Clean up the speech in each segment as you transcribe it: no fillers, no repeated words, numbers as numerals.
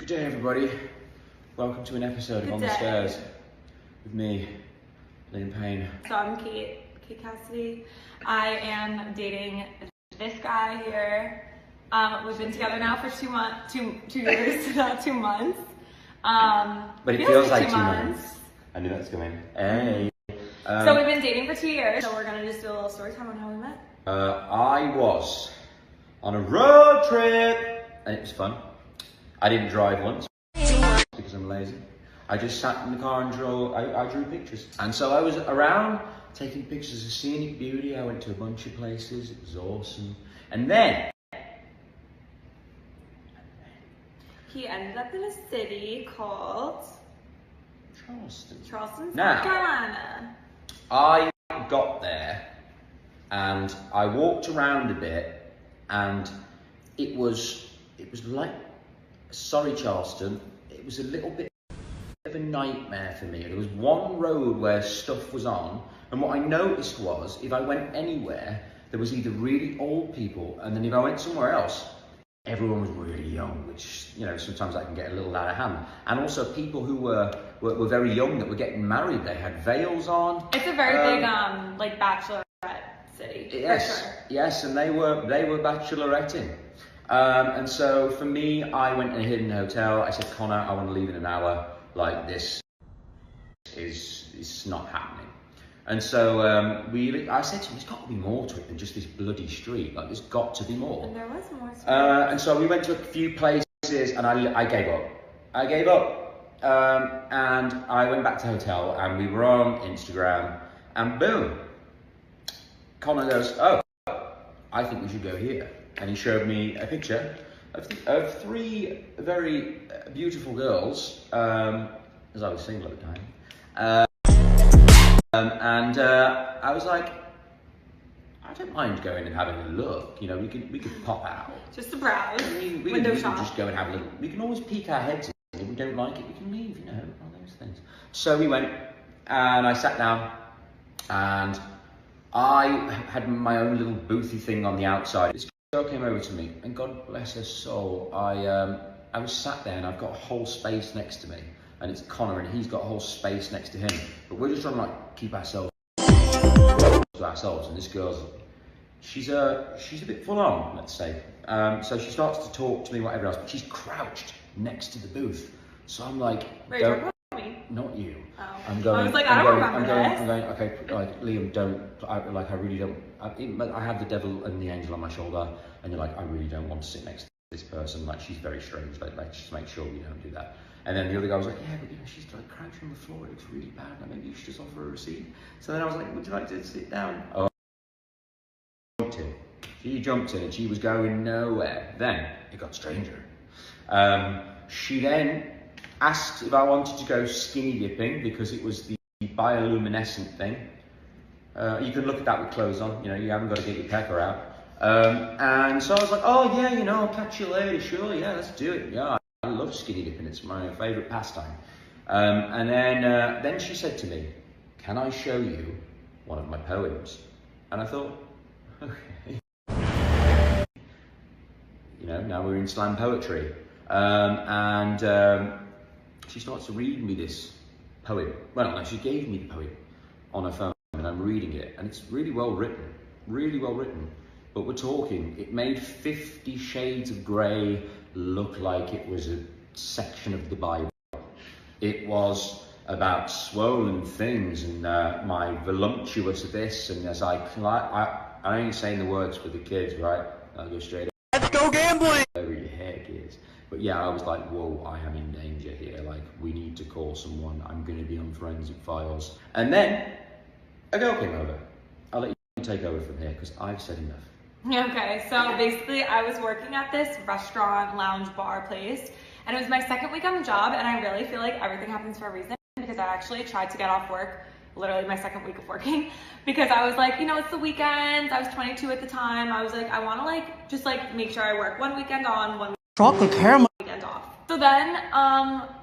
day, everybody. Welcome to an episode of On the Stairs with me, Liam Payne. So I'm Kate Cassidy. I am dating this guy here. We've been together now for 2 months, 2 years, not 2 months. But it feels like 2 months. I knew that was coming. Hey. So we've been dating for 2 years. So we're gonna just do a little story time on how we met. I was on a road trip and it was fun. I didn't drive once because I'm lazy. I just sat in the car and I drew pictures. And so I was around taking pictures of scenic beauty. I went to a bunch of places. It was awesome. And then he ended up in a city called Charleston, South Carolina. I got there and I walked around a bit and it was like, sorry Charleston, it was a little bit of a nightmare for me. There was one road where stuff was on, and what I noticed was if I went anywhere, there was either really old people, and then if I went somewhere else, everyone was really young, which, you know, sometimes that can get a little out of hand. And also people who were very young that were getting married, they had veils on. It's a very big, like, bachelorette city, yes, for sure. Yes, and they were bacheloretting. And so for me, I went and hid in a hotel. I said, Connor, I want to leave in an hour. Like, this is not happening. And so I said to him, there's got to be more to it than just this bloody street. Like, there's got to be more. And there was more. And so we went to a few places and I gave up. I gave up. And I went back to the hotel and we were on Instagram and boom. Connor goes, oh, I think we should go here. And he showed me a picture of 3 very beautiful girls, as I was single at the time. I was like, I don't mind going and having a look. You know, we could pop out. Just to browse. We can just go and have a look. We can always peek our heads in. If we don't like it, we can leave. You know, all those things. So we went, and I sat down, and I had my own little boothy thing on the outside. This girl came over to me, and God bless her soul, I was sat there and I've got a whole space next to me, and it's Connor and he's got a whole space next to him, but we're just trying to like keep ourselves to ourselves. And this girl's, she's a bit full on, let's say. So she starts to talk to me, whatever else, but she's crouched next to the booth. So I'm like, wait, you're talking about me? Not you. Oh. I'm going. I was like, I don't remember this. I'm going. Okay, like Liam, don't. I really don't. I have the devil and the angel on my shoulder, and you're like, I really don't want to sit next to this person. Like, she's very strange. Like just make sure we don't do that. And then the other guy was like, yeah, but you know, she's like crouching on the floor. It looks really bad. Like, maybe you should just offer her a seat. So then I was like, would you like to sit down? Oh, she jumped in, and she was going nowhere. Then it got stranger. She then asked if I wanted to go skinny dipping because it was the bioluminescent thing. You can look at that with clothes on, you know, you haven't got to get your pecker out. And so I was like, oh yeah, you know, I'll catch you later, sure, yeah, let's do it. Yeah, I love skinny dipping, it's my favourite pastime. And then she said to me, can I show you one of my poems? And I thought, okay. You know, now we're in slam poetry. She starts to read me this poem. Well, no, she gave me the poem on her phone and I'm reading it, and it's really well written, but we're talking, it made 50 Shades of Grey look like it was a section of the Bible. It was about swollen things and my voluptuous this, and as I ain't saying the words for the kids, right? I'll go straight up. Let's go gambling! Whatever your heck is. But yeah, I was like, whoa, I am in danger here. Like, we need to call someone. I'm going to be on Forensic Files. And then a girl came over. I'll let you take over from here because I've said enough. Okay, so basically I was working at this restaurant, lounge, bar place, and it was my second week on the job, and I really feel like everything happens for a reason because I actually tried to get off work literally my second week of working because I was like, you know, it's the weekends. I was 22 at the time. I was like, I want to like just like make sure I work one weekend on, one chocolate caramel weekend off. So then,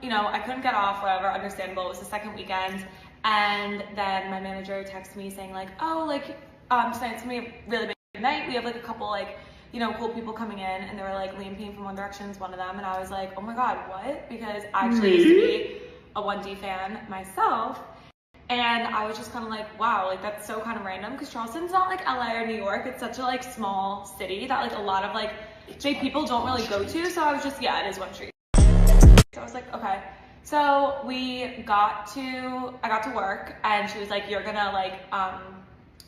you know, I couldn't get off, whatever, understandable. It was the second weekend. And then my manager texted me saying like, oh, like, tonight it's gonna be a really big night. We have like a couple like you know, cool people coming in, and they were like, Liam Payne from One Direction's one of them, and I was like, oh my god, what? Because I actually used to be a 1D fan myself, and I was just kind of like, wow, like that's so kind of random, because Charleston's not like LA or New York, it's such a like small city that like a lot of like big people don't really go to, so I was just, yeah, it is one street. So I was like, okay. So I got to work, and she was like, you're gonna like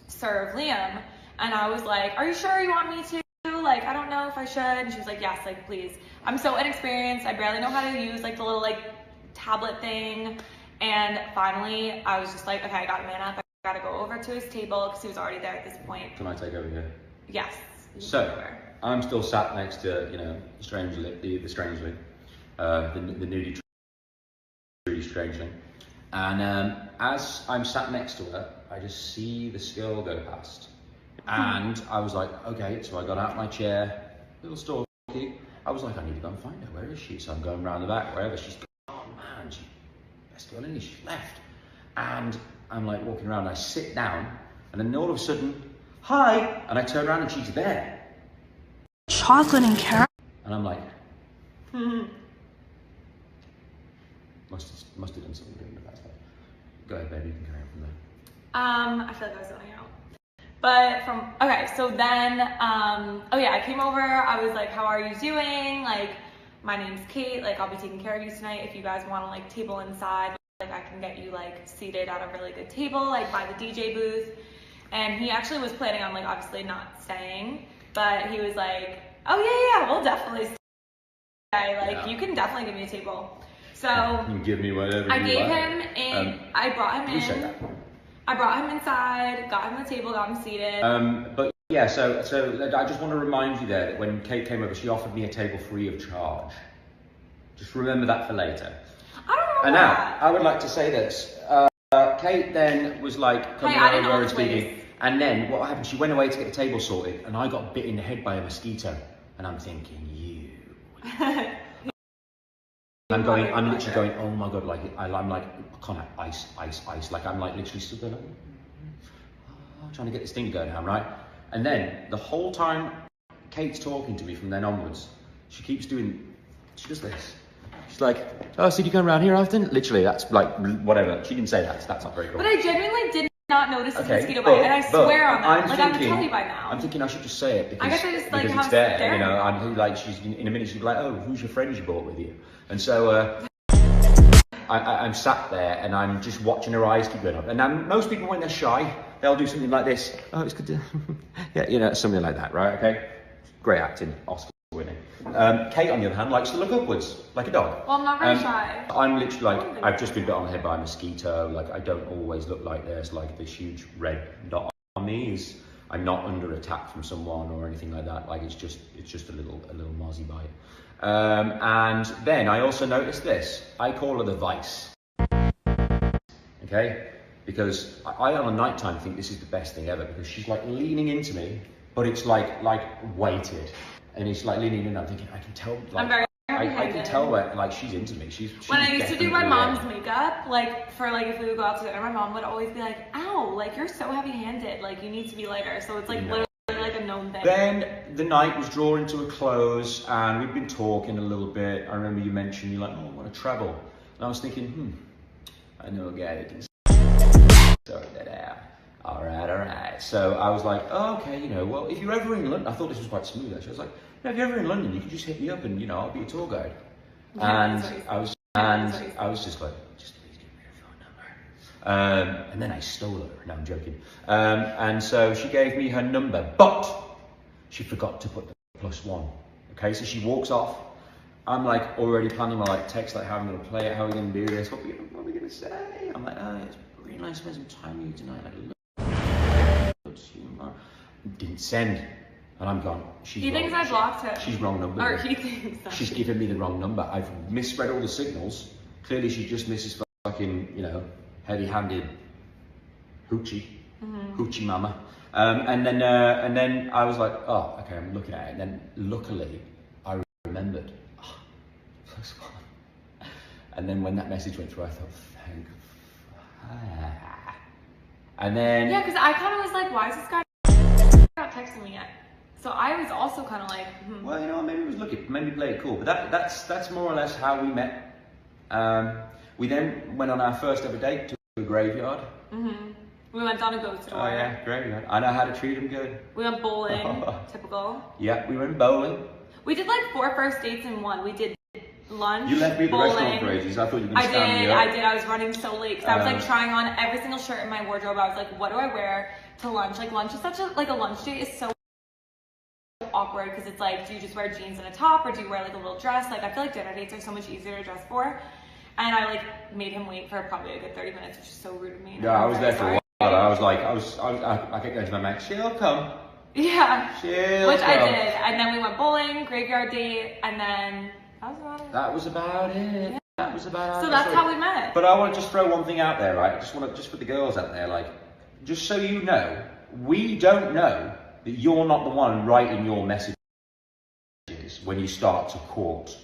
serve Liam, and I was like, are you sure you want me to? Like, I don't know if I should. And she was like, yes, like please. I'm so inexperienced, I barely know how to use like the little like tablet thing. And finally I was just like, okay, I gotta man up, I gotta go over to his table, because he was already there at this point. Can I take over here? Yes. So I'm still sat next to, you know, Strangely, the Strangely, the nudie truly Strangely, and as I'm sat next to her, I just see this girl go past, and I was like, okay, so I got out my chair, little stalky. I was like, I need to go and find her. Where is she? So I'm going around the back, wherever she's gone. Oh man, she's best girl in here. She's left, and I'm like walking around. I sit down, and then all of a sudden, hi, and I turn around and she's there. Chocolate and caramel. And I'm like, must have done something good in the past. Go ahead, baby, you can carry on from there. I feel like I was zoning out. But okay, so then, oh yeah, I came over, I was like, how are you doing? Like, my name's Kate, like, I'll be taking care of you tonight. If you guys want to like table inside, like I can get you like seated at a really good table, like by the DJ booth. And he actually was planning on like obviously not staying, but he was like, oh yeah, we'll definitely stay. Like, yeah. You can definitely give me a table. So you can give me whatever I gave like. him in, I brought him in. I brought him inside, got him the table, got him seated. But yeah, so I just want to remind you there that when Kate came over, she offered me a table free of charge. Just remember that for later. I don't remember And now, that. I would like to say this. Kate then was like coming I didn't over know and the speaking. place. And then what happened, she went away to get the table sorted, and I got bit in the head by a mosquito. And I'm thinking, you. I'm literally going, oh my God, like, I'm like, Connor, ice. Like, I'm like literally stood there, like, trying to get this thing going now, right? And then the whole time Kate's talking to me from then onwards, she does this. She's like, oh, so you come around here often? Literally, that's like, whatever. She didn't say that, so that's not very cool. But I genuinely did not notice the mosquito bite, and I swear on that. Like, I would tell you by now. I'm thinking I should just say it because, I guess I just like because it's there, you know. I'm like, she's in a minute, she'll be like, oh, who's your friend you brought with you? And so I'm sat there and I'm just watching her eyes keep going up. And now most people, when they're shy, they'll do something like this. Oh, it's good to, yeah, you know, something like that, right? Okay, great acting, Oscar winning. Kate, on the other hand, likes to look upwards like a dog. Well, I'm not very shy. I'm literally like, I've just been bit on the head by a mosquito. Like, I don't always look like there's like this huge red dot on me. I'm not under attack from someone or anything like that. Like, it's just a little mozzie bite. And then I also noticed this. I call her the Vice. Okay? Because I on a nighttime think this is the best thing ever, because she's like leaning into me, but it's like weighted. And it's like leaning in, I'm thinking, I can tell, like, I'm very I can tell where, like, she's into me. She's when I used to do my definitely mom's there. makeup, like, for, like, if we would go out to dinner, my mom would always be like, ow, like, you're so heavy-handed, like, you need to be lighter. So it's, like, No. literally, like, a known thing. Then the night was drawing to a close, and we'd been talking a little bit. I remember you mentioned, you're like, oh, I want to travel. And I was thinking, I know a guy that can sort that out. All right. So I was like, oh, okay, you know, well, if you're ever in London, I thought this was quite smooth, actually. I was like, if you're ever in London, you can just hit me up and, you know, I'll be a tour guide. Yeah, And I was just like, just please give me your phone number. And then I stole her. No, I'm joking. And so she gave me her number, but she forgot to put the +1. Okay, so she walks off. I'm like already planning my like text, like how I'm gonna play it, how are we gonna do this, what are we gonna say? I'm like, oh, it's really nice to spend some time with you tonight. Like, didn't send. And I'm gone. He thinks I blocked him. She's wrong number. Or he thinks that. She's given me the wrong number. I've misread all the signals. Clearly she just misses fucking, you know, heavy-handed hoochie. Hoochie mama. And then I was like, oh, okay, I'm looking at it. And then luckily I remembered. Oh, +1. And then when that message went through, I thought, thank God. And then Yeah, because I kind of was like, why is this guy not texting me yet? So I was also kind of like, Well, you know, maybe it was lucky, maybe play it cool. But that's more or less how we met. We then went on our first ever date to a graveyard. We went on a ghost tour. Oh yeah, graveyard. I know how to treat them good. We went bowling, typical. Yeah, we went bowling. We did like 4 first dates in one. We did lunch, You left me at the bowling. restaurant for ages. I thought you were going to stand me up. I did. I was running so late because I was like trying on every single shirt in my wardrobe. I was like, what do I wear to lunch? Like lunch is such a, like a lunch date is so awkward because it's like, do you just wear jeans and a top or do you wear like a little dress? Like I feel like dinner dates are so much easier to dress for. And I like made him wait for probably a good 30 minutes, which is so rude of me. Yeah, I was there for a while. I was like, I kept going to my mate, she'll come. Yeah. She'll Which come. I did. And then we went bowling, graveyard date, and then that was about it. That was about it. Yeah. That was about it. So that's how we met. But I want to just throw one thing out there, right? I just want to, just put the girls out there, like, just so you know, we don't know that you're not the one writing your messages when you start to court,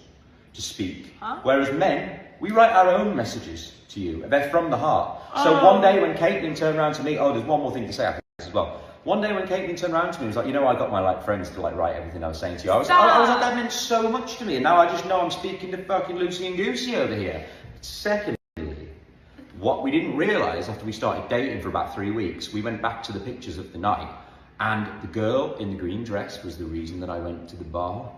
to speak. Huh? Whereas men, we write our own messages to you. They're from the heart. So one day when Caitlin turned around to me, oh, there's one more thing to say after this as well. One day when Caitlin turned around to me, it was like, you know, I got my like friends to like write everything I was saying to you. I was like, that meant so much to me. And now I just know I'm speaking to fucking Lucy and Goosey over here. Secondly, what we didn't realise after we started dating for about 3 weeks, we went back to the pictures of the night, and the girl in the green dress was the reason that I went to the bar.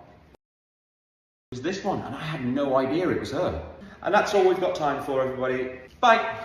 It was this one, and I had no idea it was her. And that's all we've got time for, everybody. Bye.